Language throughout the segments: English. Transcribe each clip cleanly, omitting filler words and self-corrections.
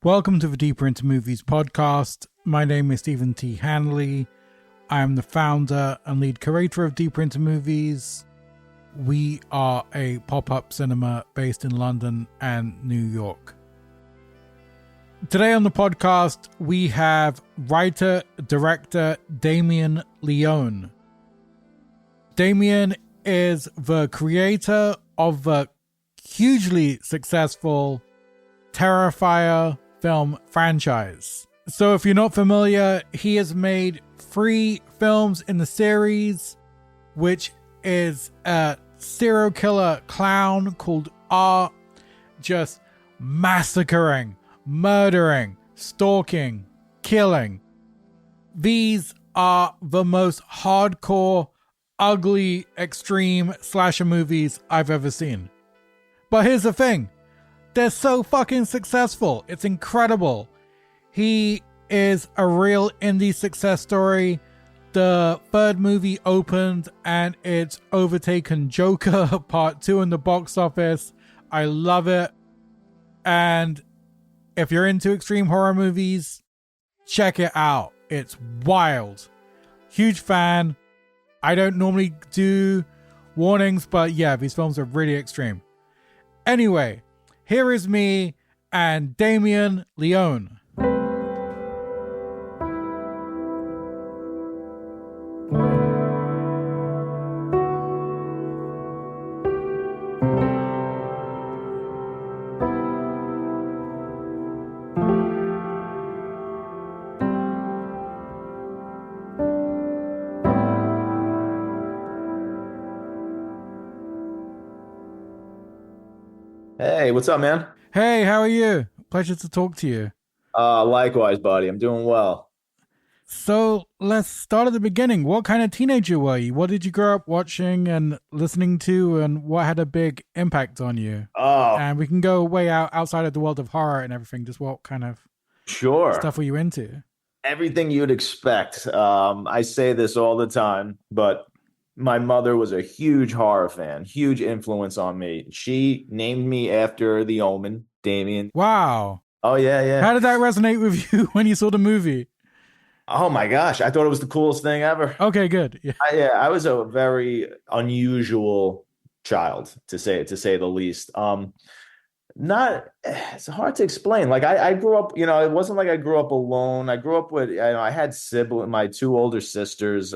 Welcome to the Deeper Into Movies podcast. My name is Stephen T. Hanley. I am the founder and lead curator of Deeper Into Movies. We are a pop-up cinema based in London and New York. Today on the podcast, we have writer-director Damien Leone. Damien is the creator of the hugely successful Terrifer film franchise. So if you're not familiar, he has made 3 films in the series, which is a serial killer clown called R, just massacring, murdering, stalking, killing. These are the most hardcore, ugly, extreme slasher movies I've ever seen. But here's the thing. They're so fucking successful. It's incredible. He is a real indie success story. The 3rd movie opened and it's overtaken Joker Part 2 in the box office. I love it. And if you're into extreme horror movies, check it out. It's wild. Huge fan. I don't normally do warnings, but yeah, these films are really extreme. Anyway, here is me and Damien Leone. Hey, what's up, man? Hey, how are you? Pleasure to talk to you. Likewise, buddy. I'm doing well. So let's start at the beginning. What kind of teenager were you? What did you grow up watching and listening to, and what had a big impact on you? And we can go way outside of the world of horror and everything. Just what kind of stuff were you into? Everything you'd expect. I say this all the time, but my mother was a huge horror fan, huge influence on me. She named me after The Omen, Damien. Wow. Oh, yeah. How did that resonate with you when you saw the movie? Oh, my gosh. I thought it was the coolest thing ever. Okay, good. Yeah. I was a very unusual child, to say the least. It's hard to explain. Like I grew up, it wasn't like I grew up alone. I grew up with, I had my 2 older sisters,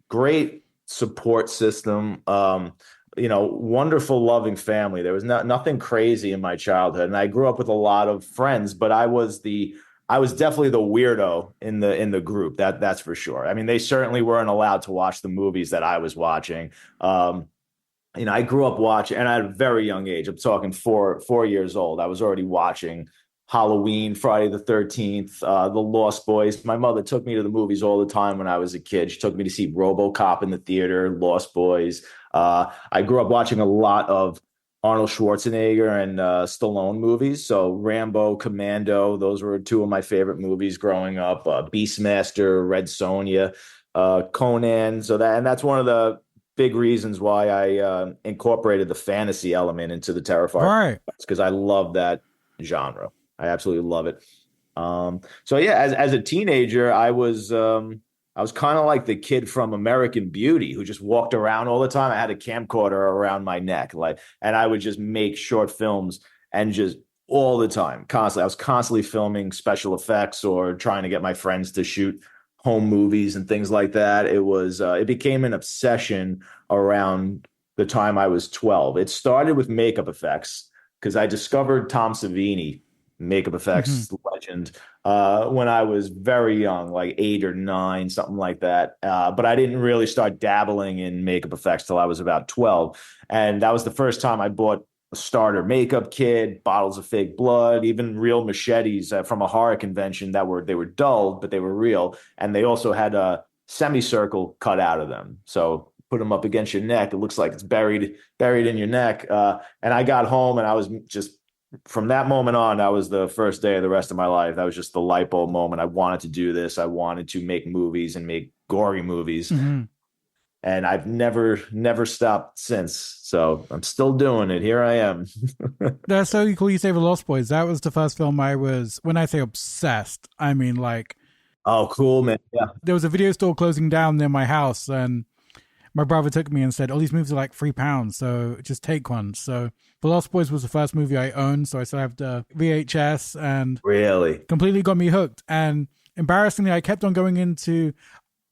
great support system, wonderful, loving family. There was nothing crazy in my childhood, and I grew up with a lot of friends, but I was definitely the weirdo in the group. That's for sure. I mean, they certainly weren't allowed to watch the movies that I was watching. I grew up watching, and at a very young age, I'm talking 4 years old, I was already watching Halloween, Friday the 13th, The Lost Boys. My mother took me to the movies all the time when I was a kid. She took me to see RoboCop in the theater, Lost Boys. I grew up watching a lot of Arnold Schwarzenegger and Stallone movies. So Rambo, Commando, those were 2 of my favorite movies growing up. Beastmaster, Red Sonja, Conan. That's one of the big reasons why I incorporated the fantasy element into the Terrifier. Right. Because I love that genre. I absolutely love it. As a teenager, I was kind of like the kid from American Beauty who just walked around all the time. I had a camcorder around my neck, and I would just make short films and just all the time, constantly. I was constantly filming special effects or trying to get my friends to shoot home movies and things like that. It became an obsession around the time I was 12. It started with makeup effects because I discovered Tom Savini, makeup effects legend, when I was very young, like 8 or 9, something like that. But I didn't really start dabbling in makeup effects till I was about 12. And that was the first time I bought a starter makeup kit, bottles of fake blood, even real machetes from a horror convention they were dulled, but they were real. And they also had a semicircle cut out of them. So put them up against your neck. It looks like it's buried in your neck. And I got home and I was just, from that moment on, that was the first day of the rest of my life. That was just the light bulb moment. I wanted to do this. I wanted to make movies and make gory movies. and I've never stopped since. So I'm still doing it. Here I am. That's so cool you say The Lost Boys. That was the first film I was, when I say obsessed, I mean like, Oh, cool, man. Yeah. there was a video store closing down near my house, and my brother took me and said, "Oh, these movies are like £3, so just take one." So The Lost Boys was the first movie I owned, so I still have the VHS, and Really? completely got me hooked. And embarrassingly, I kept on going into.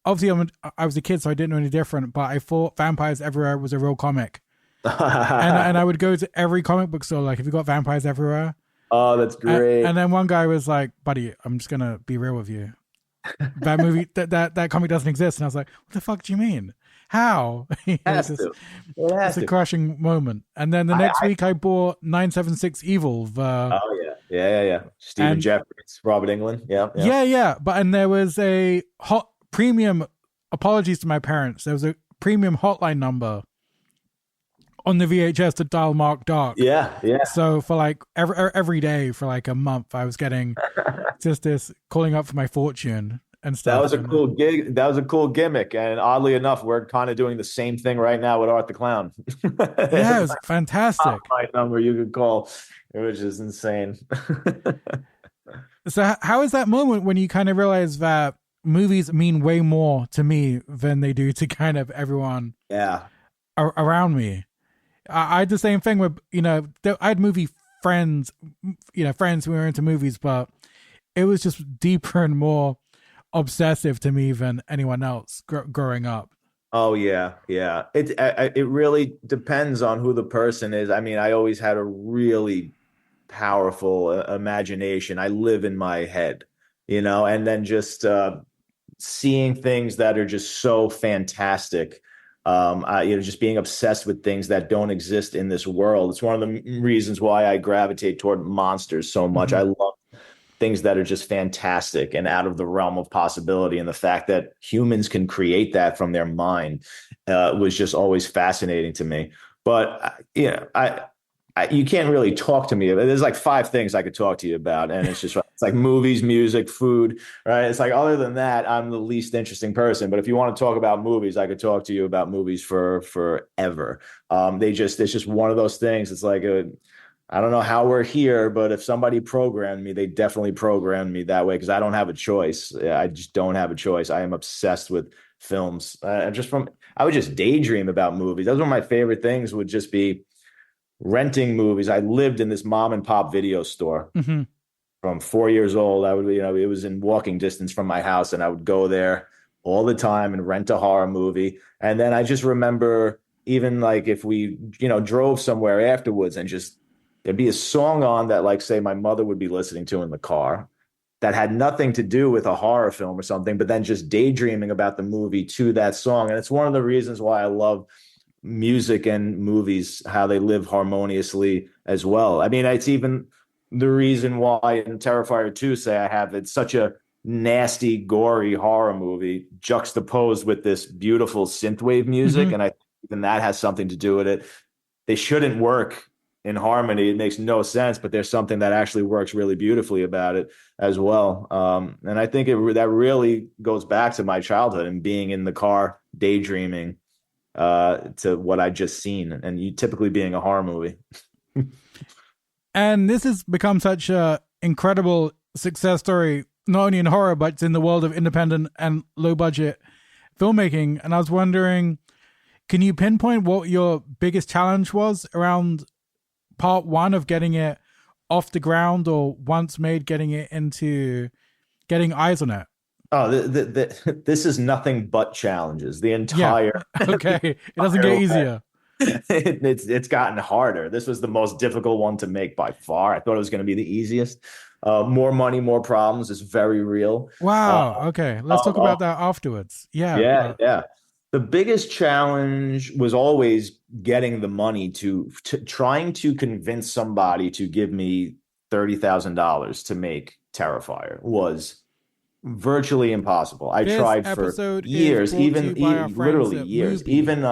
Obviously, I was a kid, so I didn't know any different. But I thought Vampires Everywhere was a real comic, and I would go to every comic book store, like, "Have you got Vampires Everywhere?" Oh, that's great. And then one guy was like, "Buddy, I'm just gonna be real with you. That movie, that comic doesn't exist." And I was like, "What the fuck do you mean? How?" It has to. It has It's a to. crushing moment. And then the next week, I bought 976 Evil. Oh yeah, yeah. Stephen And Jeffries, Robert Englund. Yeah, yeah. But and there was a hot premium. Apologies to my parents. There was a premium hotline number on the VHS to dial Mark Dark. Yeah. So for like every day for like a month, I was getting just this calling up for my fortune and stuff. That was a cool gig. That was a cool gimmick. And oddly enough, we're kind of doing the same thing right now with Art the Clown. Yeah, it was fantastic. My number you could call, which is insane. So how is that moment when you kind of realize that movies mean way more to me than they do to kind of everyone around me? I had the same thing with, I had movie friends, friends who were into movies, but it was just deeper and more obsessive to me than anyone else growing up. Oh yeah. It really depends on who the person is. I mean, I always had a really powerful imagination. I live in my head, and then just seeing things that are just so fantastic. Just being obsessed with things that don't exist in this world. It's one of the reasons why I gravitate toward monsters so much. I love things that are just fantastic and out of the realm of possibility. And the fact that humans can create that from their mind was just always fascinating to me. But, you can't really talk to me. There's like 5 things I could talk to you about. And it's like movies, music, food, right? It's like, other than that, I'm the least interesting person. But if you want to talk about movies, I could talk to you about movies for forever. It's just one of those things. It's like, I don't know how we're here, but if somebody programmed me, they definitely programmed me that way, because I don't have a choice. I just don't have a choice. I am obsessed with films. I would just daydream about movies. Those were my favorite things, would just be renting movies. I lived in this mom and pop video store from 4 years old. I would, it was in walking distance from my house, and I would go there all the time and rent a horror movie. And then I just remember, even like if we, drove somewhere afterwards, and just there'd be a song on that, like, say, my mother would be listening to in the car, that had nothing to do with a horror film or something, but then just daydreaming about the movie to that song. And it's one of the reasons why I love music and movies, how they live harmoniously as well. I mean, it's even the reason why in Terrifier 2, it's such a nasty, gory horror movie juxtaposed with this beautiful synthwave music. And I think even that has something to do with it. They shouldn't work in harmony. It makes no sense, but there's something that actually works really beautifully about it as well. And I think that really goes back to my childhood and being in the car daydreaming to what I just seen, and you typically being a horror movie. And this has become such a incredible success story, not only in horror, but it's in the world of independent and low budget filmmaking. And I was wondering, can you pinpoint what your biggest challenge was around part 1 of getting it off the ground, or once made, getting eyes on it? Oh, this is nothing but challenges. The entire okay, it doesn't get easier. It's gotten harder. This was the most difficult one to make by far. I thought it was going to be the easiest. More money, more problems is very real. Wow. Okay, let's talk about that afterwards. Yeah. The biggest challenge was always getting the money to trying to convince somebody to give me $30,000 to make Terrifier was virtually impossible. I tried for years, even literally years. Even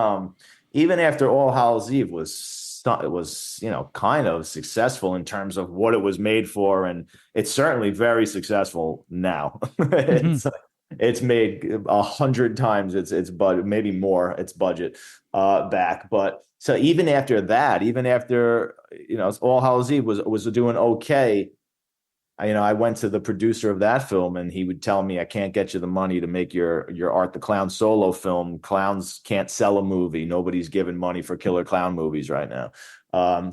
after All Hallows Eve was kind of successful in terms of what it was made for, and it's certainly very successful now. It's made 100 times its budget, maybe more, its budget back. But so even after that, even after All Hallows Eve was doing okay, I went to the producer of that film, and he would tell me, I can't get you the money to make your Art the Clown solo film. Clowns can't sell a movie. Nobody's giving money for killer clown movies right now.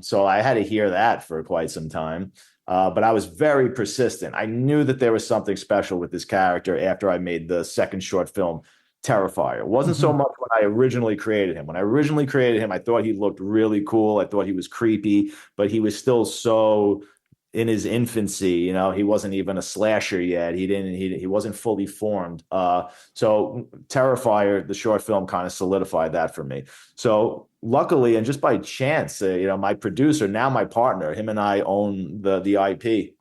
So I had to hear that for quite some time. But I was very persistent. I knew that there was something special with this character after I made the second short film, Terrifier. It wasn't so Mhm. much when I originally created him. When I originally created him, I thought he looked really cool. I thought he was creepy, but he was still so in his infancy. He wasn't even a slasher yet. He wasn't fully formed. So Terrifier, the short film, kind of solidified that for me. So luckily, and just by chance, my producer, now my partner, him and I own the IP.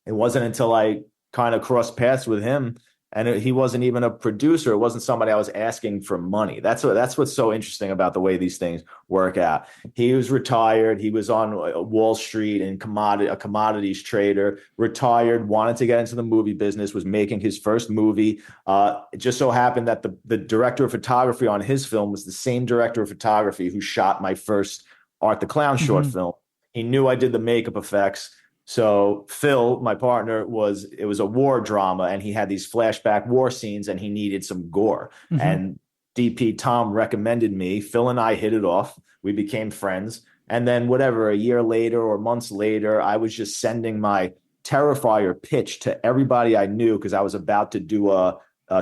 It wasn't until I kind of crossed paths with him, and he wasn't even a producer. It wasn't somebody I was asking for money. That's what's so interesting about the way these things work out. He was retired. He was on Wall Street and a commodities trader. Retired, wanted to get into the movie business. Was making his first movie. It just so happened that the director of photography on his film was the same director of photography who shot my first Art the Clown short Mhm. film. He knew I did the makeup effects. So Phil, my partner, it was a war drama, and he had these flashback war scenes, and he needed some gore. Mhm. And DP Tom recommended me. Phil and I hit it off. We became friends. And then whatever, a year later or months later, I was just sending my Terrifier pitch to everybody I knew because I was about to do a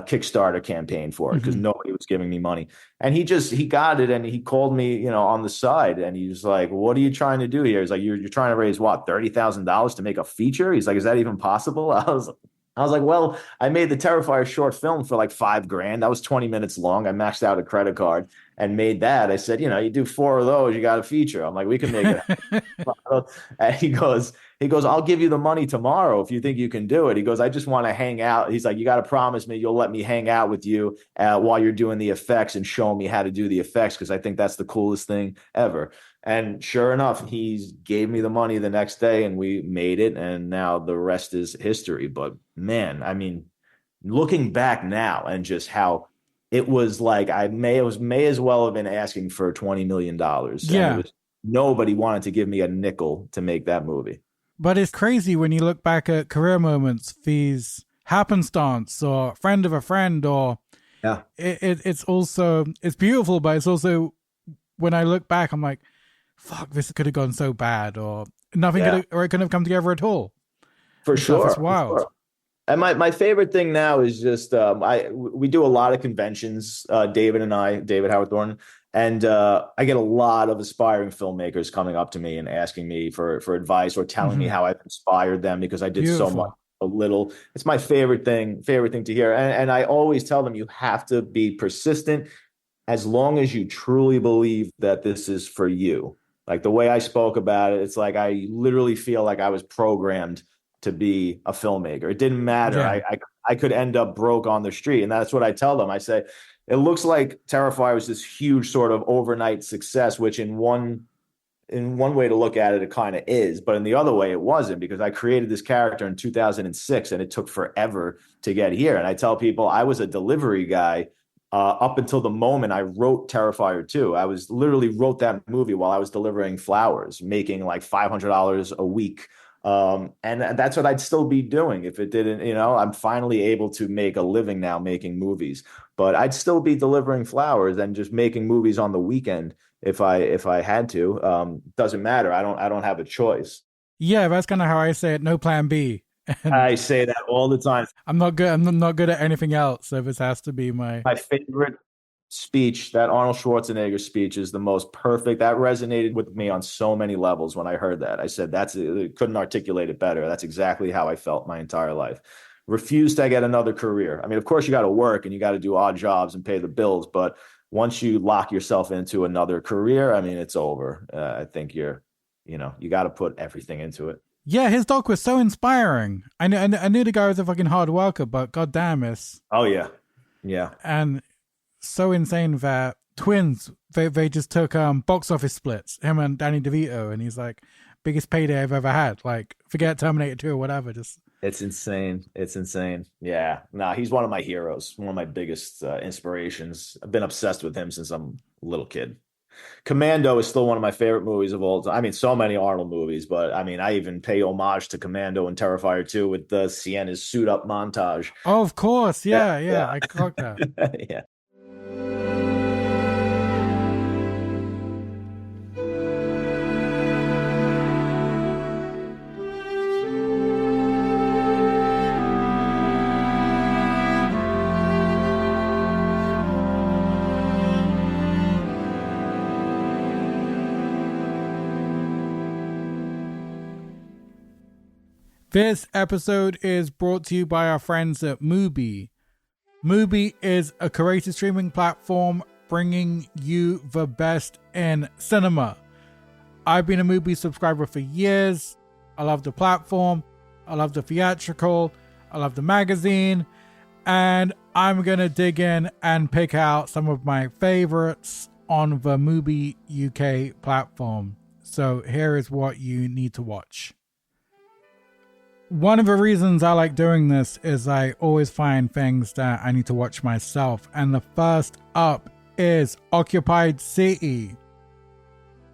Kickstarter campaign for it because Mhm. nobody was giving me money. And he got it, and he called me, on the side, and he was like, "What are you trying to do here?" He's like, "You're trying to raise what, $30,000 to make a feature?" He's like, "Is that even possible?" I was like, "Well, I made the Terrifier short film for like $5,000. That was 20 minutes long. I maxed out a credit card and made that." I said, "You do four of those, you got a feature." I'm like, "We can make it." And he goes, "I'll give you the money tomorrow if you think you can do it." He goes, "I just want to hang out." He's like, "You got to promise me you'll let me hang out with you while you're doing the effects and show me how to do the effects because I think that's the coolest thing ever." And sure enough, he gave me the money the next day, and we made it. And now the rest is history. But man, I mean, looking back now and just how it was like I may as well have been asking for $20 million, and it Yeah. was nobody wanted to give me a nickel to make that movie. But it's crazy when you look back at career moments, these happenstance or friend of a friend, or Yeah, it's beautiful, but it's also, when I look back, I'm like, fuck, this could have gone so bad, or nothing yeah, or it couldn't have come together at all for and stuff. It's sure, for wild. sure. And my favorite thing now is just we do a lot of conventions, David Howard Thornton, and I get a lot of aspiring filmmakers coming up to me and asking me for advice or telling me Hmm. how I've inspired them because I did so much Beautiful. a little. It's my favorite thing to hear. And I always tell them you have to be persistent as long as you truly believe that this is for you. Like the way I spoke about it, it's like I literally feel like I was programmed to be a filmmaker. It didn't matter. Yeah. I could end up broke on the street. And that's what I tell them. I say, it looks like Terrifier was this huge sort of overnight success, which in one way to look at it, it kind of is, but in the other way, it wasn't because I created this character in 2006 and it took forever to get here. And I tell people I was a delivery guy up until the moment I wrote Terrifier 2. I was literally wrote that movie while I was delivering flowers, making like $500 a week. And that's what I'd still be doing if it didn't, I'm finally able to make a living now making movies, but I'd still be delivering flowers and just making movies on the weekend if I had to. Doesn't matter. I don't have a choice. Yeah, that's kind of how I say it. No plan B. And I say that all the time. I'm not good. I'm not good at anything else. So this has to be my. My favorite speech, that Arnold Schwarzenegger speech, is the most perfect. That resonated with me on so many levels when I heard that. I said, couldn't articulate it better. That's exactly how I felt my entire life. Refused to get another career. I mean, of course, you got to work and you got to do odd jobs and pay the bills. But once you lock yourself into another career, I mean, it's over. I think you got to put everything into it. Yeah, his doc was so inspiring. I knew the guy was a fucking hard worker, but goddamn, it's Oh, yeah. Yeah. and so insane that twins they just took box office splits, him and Danny DeVito, and he's like, biggest payday I've ever had. Like, forget Terminator 2 or whatever, just It's insane. It's insane. Yeah. Nah, he's one of my heroes, one of my biggest inspirations. I've been obsessed with him since I'm a little kid. Commando is still one of my favorite movies of all time. I mean, so many Arnold movies, but I mean, I even pay homage to Commando and Terrifier 2 with the Sienna's suit up montage. Oh, of course. Yeah, Yeah, yeah. yeah. I clocked that. Yeah. This episode is brought to you by our friends at Mubi. Mubi is a curated streaming platform bringing you the best in cinema. I've been a Mubi subscriber for years. I love the platform. I love the theatrical. I love the magazine. And I'm going to dig in and pick out some of my favorites on the Mubi UK platform. So here is what you need to watch. One of the reasons I like doing this is I always find things that I need to watch myself. And the first up is Occupied City.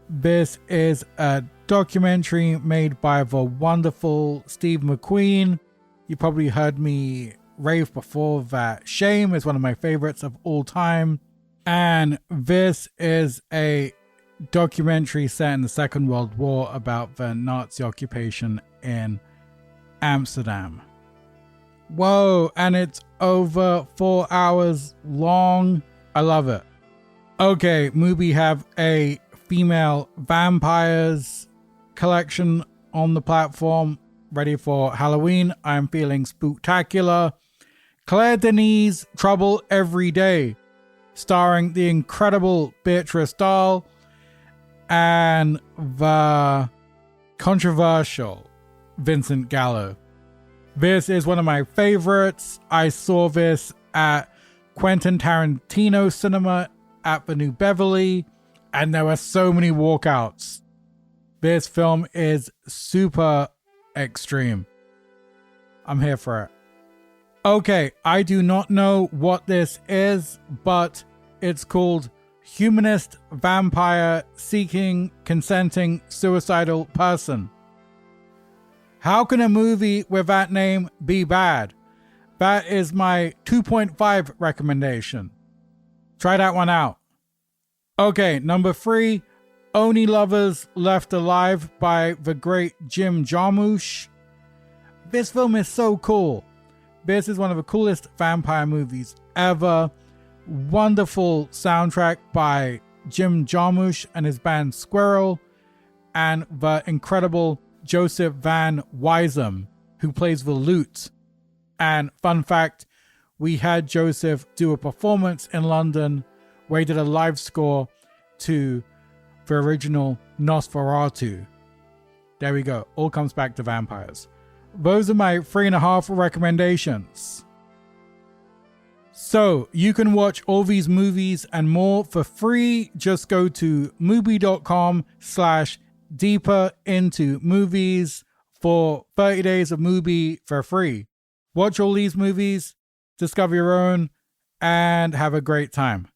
This is a documentary made by the wonderful Steve McQueen. You probably heard me rave before that Shame is one of my favorites of all time. And this is a documentary set in the Second World War about the Nazi occupation in Amsterdam. Whoa, and it's over 4 hours long. I love it. Okay, Mubi have a female vampires collection on the platform ready for Halloween. I'm feeling spooktacular. Claire Denis' Trouble Every Day, starring the incredible Beatrice Dahl and the controversial Vincent Gallo. This is one of my favorites. I saw this at Quentin Tarantino Cinema at the New Beverly, and there were so many walkouts. This film is super extreme. I'm here for it. Okay, I do not know what this is, but it's called Humanist Vampire Seeking Consenting Suicidal Person. How can a movie with that name be bad? That is my 2.5 recommendation. Try that one out. Okay, number 3, Only Lovers Left Alive by the great Jim Jarmusch. This film is so cool. This is one of the coolest vampire movies ever. Wonderful soundtrack by Jim Jarmusch and his band Squirrel, and the incredible Joseph Van Wisem, who plays the lute. And fun fact, we had Joseph do a performance in London where he did a live score to the original Nosferatu. There we go. All comes back to vampires. Those are my 3.5 recommendations. So you can watch all these movies and more for free. Just go to mubi.com/deeper into movies for 30 days of Mubi for free. Watch all these movies, discover your own, and have a great time.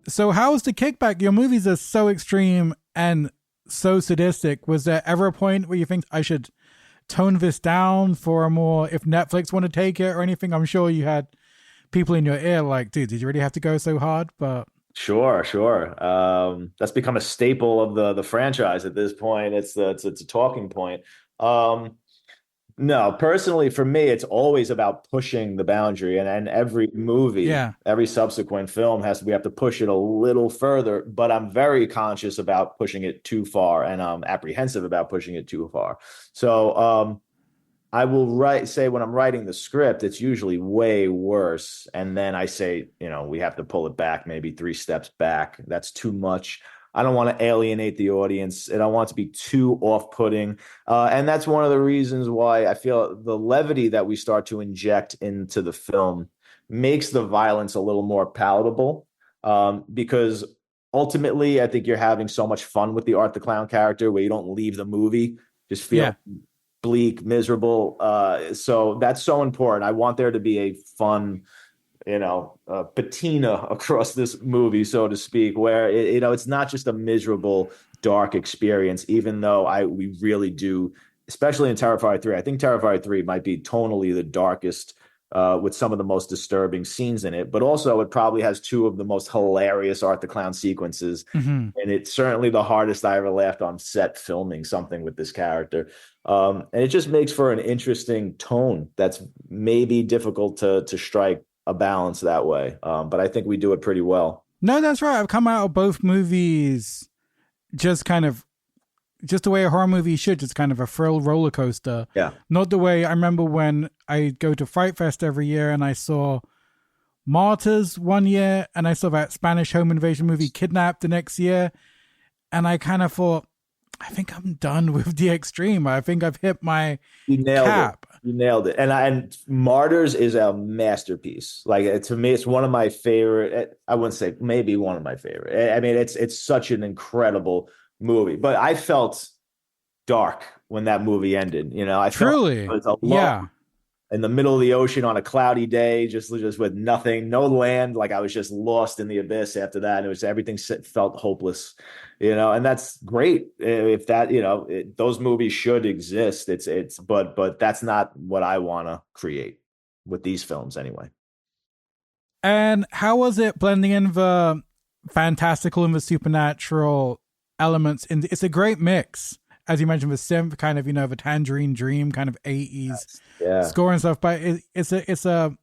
So how's the kickback? Your movies are so extreme and so sadistic. Was there ever a point where you think I should tone this down for a more, if Netflix want to take it or anything? I'm sure you had people in your ear like, dude, did you really have to go so hard? But Sure. That's become a staple of the franchise at this point. It's a talking point. No, personally, for me, it's always about pushing the boundary, and every movie, yeah, every subsequent film we have to push it a little further. But I'm very conscious about pushing it too far, and I'm apprehensive about pushing it too far. So, I will say when I'm writing the script, it's usually way worse. And then I say, we have to pull it back, maybe 3 steps back. That's too much. I don't want to alienate the audience. I don't want it to be too off-putting. And that's one of the reasons why I feel the levity that we start to inject into the film makes the violence a little more palatable. Because ultimately, I think you're having so much fun with the Art the Clown character where you don't leave the movie just feeling Yeah. bleak, miserable. So that's so important. I want there to be a fun, patina across this movie, so to speak, where it's not just a miserable, dark experience. Even though we really do, especially in Terrifier 3. I think Terrifier 3 might be tonally the darkest. With some of the most disturbing scenes in it, but also it probably has 2 of the most hilarious Art the Clown sequences, Mm-hmm. and it's certainly the hardest I ever laughed on set filming something with this character. And it just makes for an interesting tone that's maybe difficult to strike a balance that way. But I think we do it pretty well. No, that's right. I've come out of both movies just kind of just the way a horror movie should, just kind of a thrill roller coaster. Yeah. Not the way I remember when I go to Fright Fest every year and I saw Martyrs one year and I saw that Spanish home invasion movie Kidnapped the next year. And I kind of thought, I think I'm done with the extreme. I think I've hit my You nailed cap. it. You nailed it. And Martyrs is a masterpiece. Like to me, it's one of my favorite. I wouldn't say maybe one of my favorite. I mean, it's such an incredible movie. But I felt dark when that movie ended. I felt Truly. it was alone Yeah. in the middle of the ocean on a cloudy day, just with nothing, no land. Like I was just lost in the abyss after that. It was everything felt hopeless, and that's great if that, those movies should exist. But that's not what I want to create with these films anyway. And how was it blending in the fantastical and the supernatural elements? It's a great mix, as you mentioned, the synth kind of, the Tangerine Dream kind of 80s Yeah. score and stuff. But it's a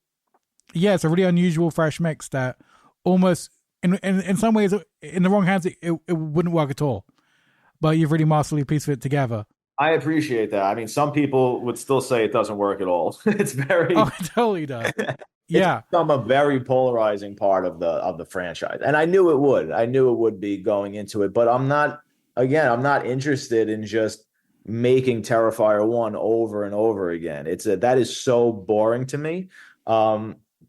really unusual, fresh mix that almost in some ways, in the wrong hands, it wouldn't work at all. But you've really masterfully pieced it together. I appreciate that. I mean, some people would still say it doesn't work at all. It's very Oh, it totally does. Yeah. It's become a very polarizing part of the franchise. And I knew it would. I knew it would be going into it, but I'm not interested in just making Terrifier 1 over and over again. That is so boring to me.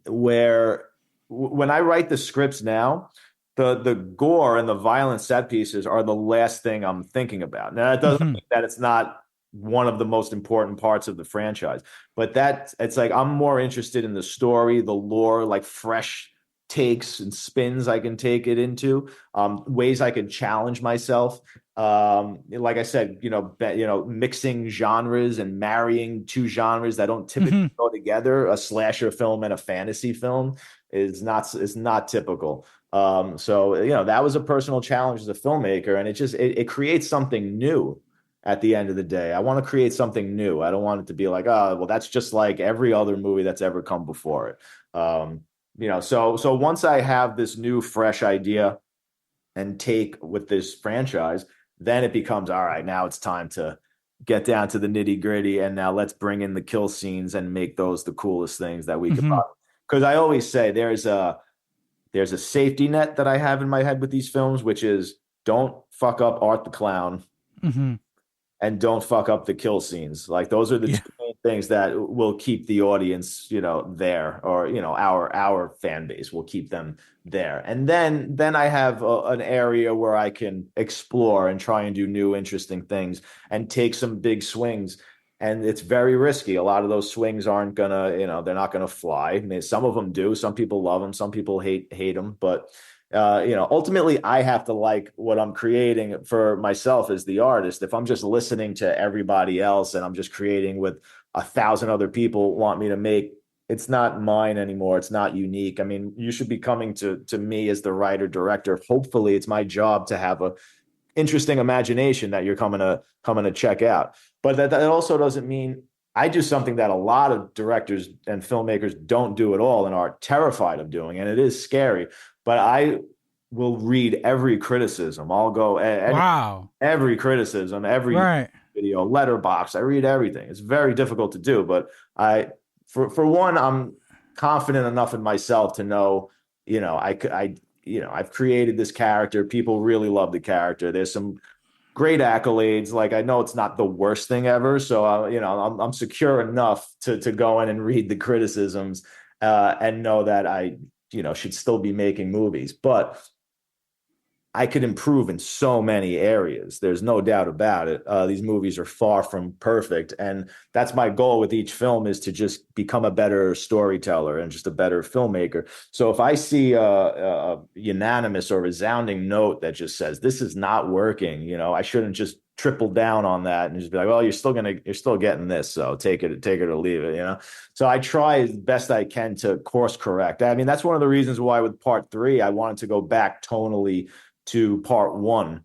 Where when I write the scripts now, the gore and the violent set pieces are the last thing I'm thinking about. Now that doesn't mean that it's not one of the most important parts of the franchise, but it's like I'm more interested in the story, the lore, like fresh takes and spins I can take it into, ways I can challenge myself. Like I said, mixing genres and marrying 2 genres that don't typically go together. A slasher film and a fantasy film is not typical. So that was a personal challenge as a filmmaker, and it creates something new. At the end of the day, I want to create something new. I don't want it to be like, oh, well, that's just like every other movie that's ever come before it. So once I have this new, fresh idea and take with this franchise, then it becomes, all right, now it's time to get down to the nitty gritty. And now let's bring in the kill scenes and make those the coolest things that we can. Because I always say there's a safety net that I have in my head with these films, which is don't fuck up Art the Clown. And don't fuck up the kill scenes. Like those are the 2 main things that will keep the audience, there, or our fan base will keep them there. And then I have an area where I can explore and try and do new, interesting things and take some big swings. And it's very risky. A lot of those swings aren't gonna, they're not gonna fly. I mean, some of them do. Some people love them. Some people hate them. But ultimately I have to like what I'm creating for myself as the artist. If I'm just listening to everybody else and I'm just creating with 1,000 other people want me to make, it's not mine anymore. It's not unique. I mean, you should be coming to me as the writer director. Hopefully it's my job to have a interesting imagination that you're coming to check out. But that also doesn't mean I do something that a lot of directors and filmmakers don't do at all and are terrified of doing. And it is scary. But I will read every criticism. I'll go Wow. every criticism, Right. video, Letterbox. I read everything. It's very difficult to do, but for one, I'm confident enough in myself to know, I've created this character. People really love the character. There's some great accolades. Like I know it's not the worst thing ever, so I'm secure enough to go in and read the criticisms and know that I should still be making movies, but I could improve in so many areas. There's no doubt about it. These movies are far from perfect, and that's my goal with each film is to just become a better storyteller and just a better filmmaker. So if I see a unanimous or resounding note that just says this is not working, I shouldn't just triple down on that and just be like, well, you're still getting this, so take it or leave it. So I try as best I can to course correct. I mean, that's one of the reasons why with part 3 I wanted to go back tonally to part 1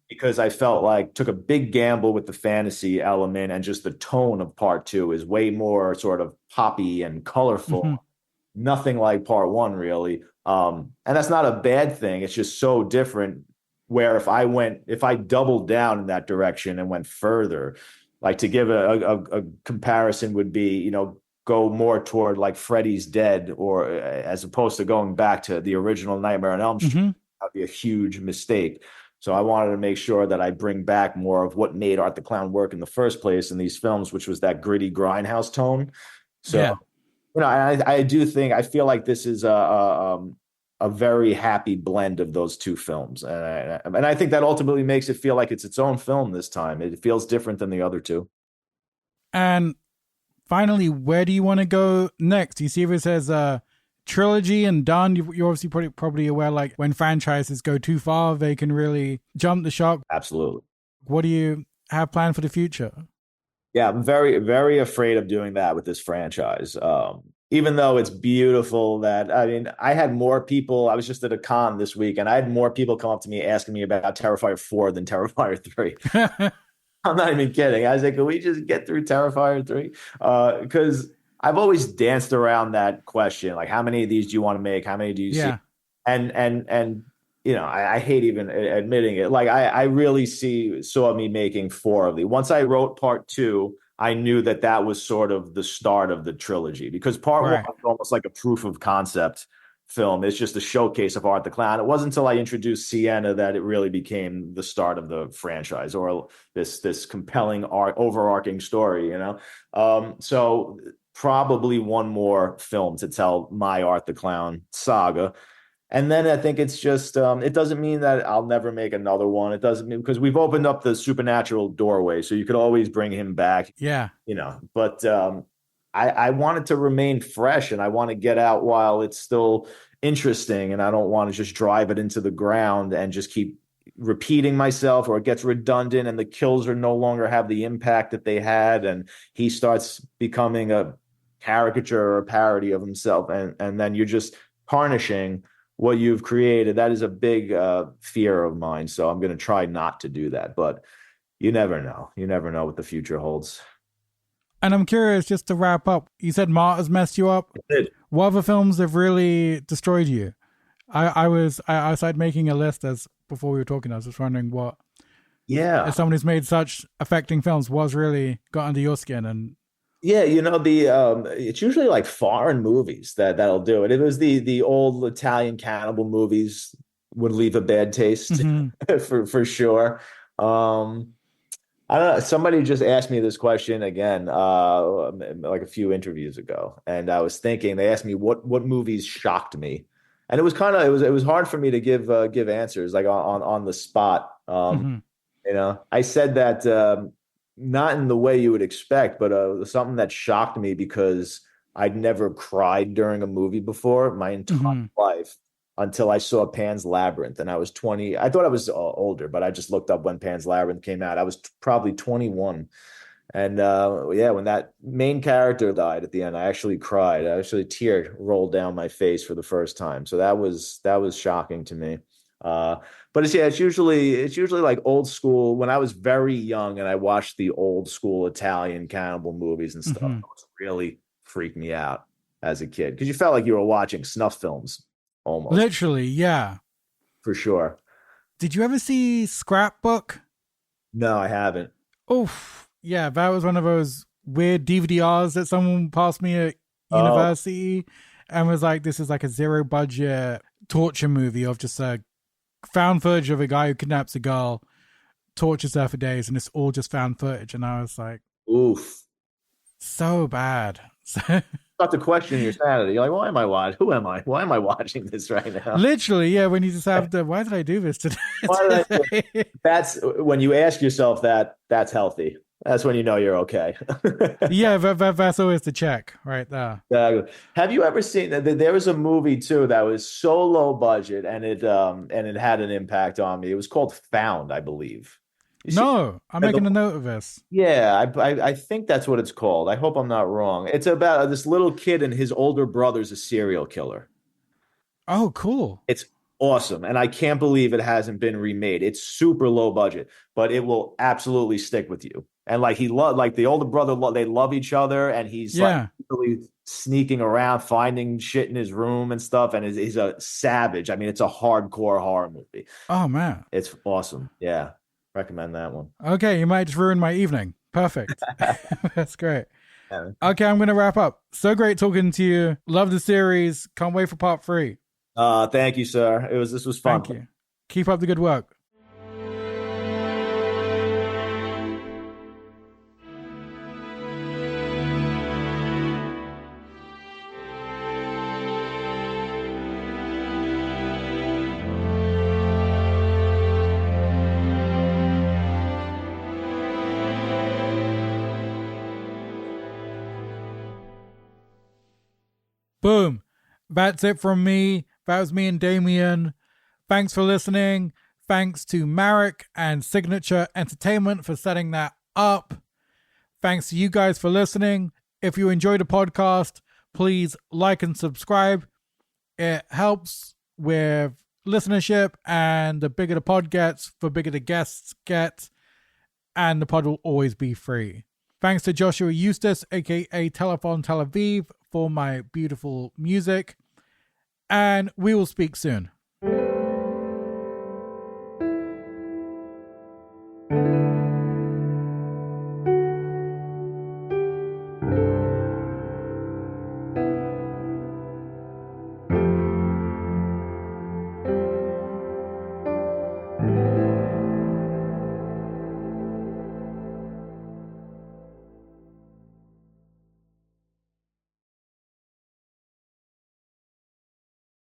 because I felt like took a big gamble with the fantasy element, and just the tone of part 2 is way more sort of poppy and colorful. Nothing like part 1 really. And that's not a bad thing. It's just so different where if I doubled down in that direction and went further, like to give a comparison would be, go more toward like Freddy's Dead, or as opposed to going back to the original Nightmare on Elm Street. That'd be a huge mistake. So I wanted to make sure that I bring back more of what made Art the Clown work in the first place in these films, which was that gritty grindhouse tone. So, I do think, I feel like this is a very happy blend of those two films. And I think that ultimately makes it feel like it's its own film this time. It feels different than the other two. And finally, where do you want to go next? You see if it says trilogy and done. You're obviously probably aware, like when franchises go too far, they can really jump the shark. Absolutely. What do you have planned for the future? Yeah, I'm very, very afraid of doing that with this franchise. Even though it's beautiful I had more people, I was just at a con this week and I had more people come up to me asking me about Terrifier 4 than Terrifier 3. I'm not even kidding. I was like, can we just get through Terrifier 3? Because I've always danced around that question. Like, how many of these do you want to make? How many do you see? And I hate even admitting it. Like, I really saw me making 4 of these. Once I wrote part 2, I knew that was sort of the start of the trilogy, because part 1 was almost like a proof of concept film. It's just a showcase of Art the Clown. It wasn't until I introduced Sienna that it really became the start of the franchise, or this compelling overarching story, So probably one more film to tell my Art the Clown saga. And then I think it's just, it doesn't mean that I'll never make another one. It doesn't mean, because we've opened up the supernatural doorway, so you could always bring him back. Yeah. But I want it to remain fresh, and I want to get out while it's still interesting, and I don't want to just drive it into the ground and just keep repeating myself, or it gets redundant and the kills are no longer have the impact that they had, and he starts becoming a caricature or a parody of himself, and then you're just tarnishing what you've created. That is a big fear of mine. So I'm going to try not to do that, but you never know. You never know what the future holds. And I'm curious, just to wrap up, you said Martyrs messed you up. It did. What other films have really destroyed you? I started making a list before we were talking. I was just wondering what. Yeah. As someone who's made such affecting films, what's really got under your skin? And yeah, it's usually like foreign movies that'll do it. It was the old Italian cannibal movies would leave a bad taste for sure. I don't know. Somebody just asked me this question again, like a few interviews ago, and I was thinking. They asked me what movies shocked me, and it was hard for me to give answers like on the spot. I said that. Not in the way you would expect, but something that shocked me, because I'd never cried during a movie before my entire life until I saw Pan's Labyrinth, and I was 20. I thought I was older, but I just looked up when Pan's Labyrinth came out. I was probably 21. And when that main character died at the end, I actually cried. A tear rolled down my face for the first time. So that was shocking to me. But it's usually like old school. When I was very young and I watched the old school Italian cannibal movies and stuff, those really freaked me out as a kid, because you felt like you were watching snuff films almost. Literally, yeah. For sure. Did you ever see Scrapbook? No, I haven't. Oof. Yeah, that was one of those weird DVDRs that someone passed me at Oh, university and was like, this is like a zero budget torture movie of just a found footage of a guy who kidnaps a girl, tortures her for days, and it's all just found footage. And I was like, oof. so bad. Start to question your sanity. You're like, why am I watching? Who am I? Why am I watching this right now? Literally, yeah, when you just have the, why did I do this today? Why did I do it? That's when you ask yourself that, that's healthy. That's when you know you're okay. Yeah, that's always the check right there. Have you ever seen that? There was a movie too that was so low budget and it had an impact on me. It was called Found, I believe. You see, No, I'm making a note of this. yeah, I think that's what it's called. I hope I'm not wrong. It's about this little kid and his older brother's a serial killer. Oh, cool. It's awesome, and I can't believe it hasn't been remade. It's super low budget, but it will absolutely stick with you. And like like the older brother, they love each other, and he's like Yeah. really sneaking around, finding shit in his room and stuff. And he's a savage. I mean, it's a hardcore horror movie. Oh, man. It's awesome. Yeah, recommend that one. Okay, you might just ruin my evening. Perfect. That's great. Yeah. Okay, I'm going to wrap up. So great talking to you. Love the series. Can't wait for part 3. Thank you, sir. This was fun. Thank you. Keep up the good work. Boom. That's it from me. That was me and Damien. Thanks for listening. Thanks to Marek and Signature Entertainment for setting that up. Thanks to you guys for listening. If you enjoyed the podcast, please like and subscribe. It helps with listenership, and the bigger the pod gets, the bigger the guests get, and the pod will always be free. Thanks to Joshua Eustace, aka Telephone Tel Aviv, for my beautiful music. And we will speak soon.